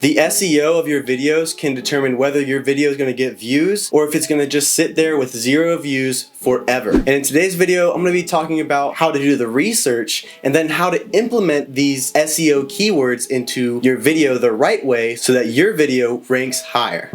The SEO of your videos can determine whether your video is going to get views or if it's going to just sit there with 0 views forever. And in today's video, I'm going to be talking about how to do the research and then how to implement these SEO keywords into your video the right way so that your video ranks higher.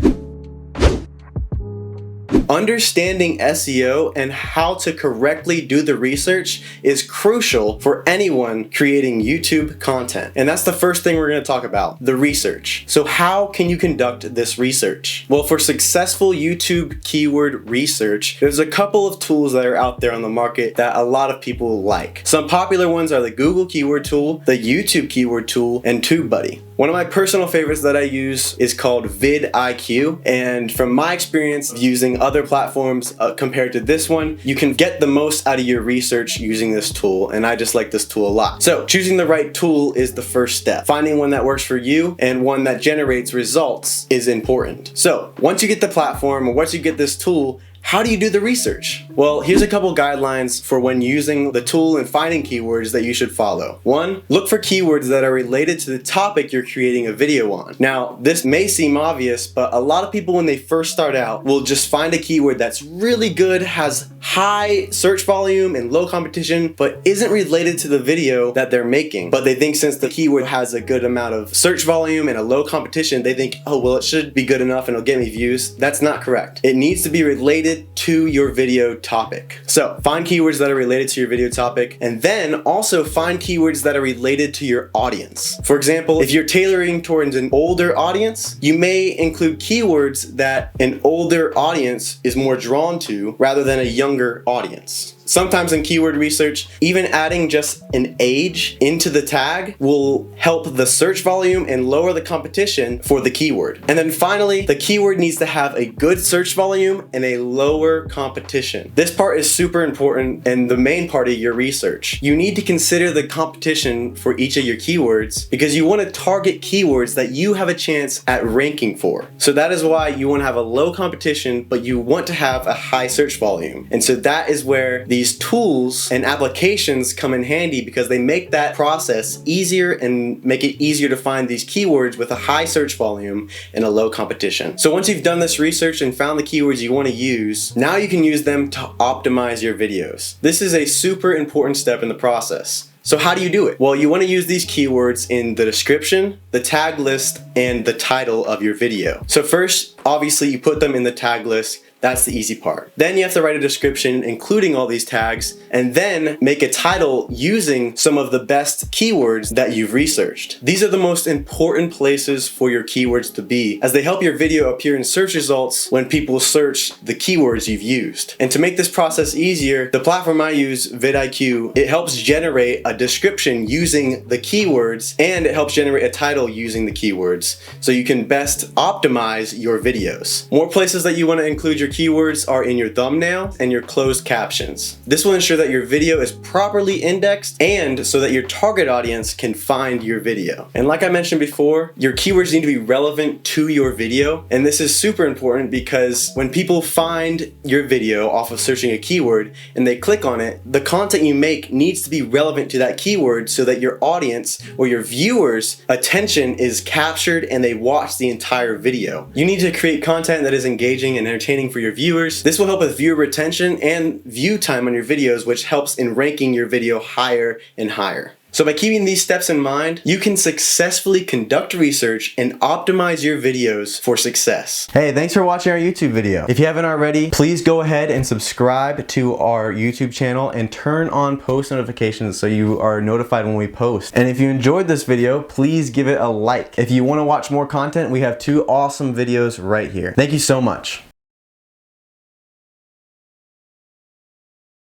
Understanding SEO and how to correctly do the research is crucial for anyone creating YouTube content. And that's the first thing we're going to talk about, the research. So how can you conduct this research? Well, for successful YouTube keyword research, there's a couple of tools that are out there on the market that a lot of people like. Some popular ones are the Google keyword tool, the YouTube keyword tool, and TubeBuddy. One of my personal favorites that I use is called vidIQ, and from my experience using other platforms compared to this one, you can get the most out of your research using this tool, and I just like this tool a lot. So choosing the right tool is the first step. Finding one that works for you and one that generates results is important. So once you get the platform, or once you get this tool, how do you do the research? Well, here's a couple guidelines for when using the tool and finding keywords that you should follow. 1, look for keywords that are related to the topic you're creating a video on. Now, this may seem obvious, but a lot of people when they first start out will just find a keyword that's really good, has high search volume and low competition, but isn't related to the video that they're making. But they think since the keyword has a good amount of search volume and a low competition, they think, oh, well, it should be good enough and it'll get me views. That's not correct. It needs to be related to your video topic. So find keywords that are related to your video topic, and then also find keywords that are related to your audience. For example, if you're tailoring towards an older audience, you may include keywords that an older audience is more drawn to rather than a younger audience. Sometimes in keyword research, even adding just an age into the tag will help the search volume and lower the competition for the keyword. And then finally, the keyword needs to have a good search volume and a lower competition. This part is super important and the main part of your research. You need to consider the competition for each of your keywords because you want to target keywords that you have a chance at ranking for. So that is why you want to have a low competition, but you want to have a high search volume. And so that is where these tools and applications come in handy because they make that process easier and make it easier to find these keywords with a high search volume and a low competition. So once you've done this research and found the keywords you want to use, now you can use them to optimize your videos. This is a super important step in the process. So how do you do it? Well, you want to use these keywords in the description, the tag list, and the title of your video. So first, obviously you put them in the tag list. That's the easy part. Then you have to write a description including all these tags and then make a title using some of the best keywords that you've researched. These are the most important places for your keywords to be as they help your video appear in search results when people search the keywords you've used. And to make this process easier, the platform I use, vidIQ, it helps generate a description using the keywords and it helps generate a title using the keywords so you can best optimize your videos. More places that you want to include your keywords are in your thumbnail and your closed captions. This will ensure that your video is properly indexed and so that your target audience can find your video. And like I mentioned before, your keywords need to be relevant to your video. And this is super important because when people find your video off of searching a keyword and they click on it, the content you make needs to be relevant to that keyword so that your audience or your viewers' attention is captured and they watch the entire video. You need to create content that is engaging and entertaining for your viewers. This will help with viewer retention and view time on your videos, which helps in ranking your video higher and higher. So by keeping these steps in mind, you can successfully conduct research and optimize your videos for success. Hey, thanks for watching our YouTube video. If you haven't already, please go ahead and subscribe to our YouTube channel and turn on post notifications so you are notified when we post. And if you enjoyed this video, please give it a like. If you want to watch more content, we have 2 awesome videos right here. Thank you so much.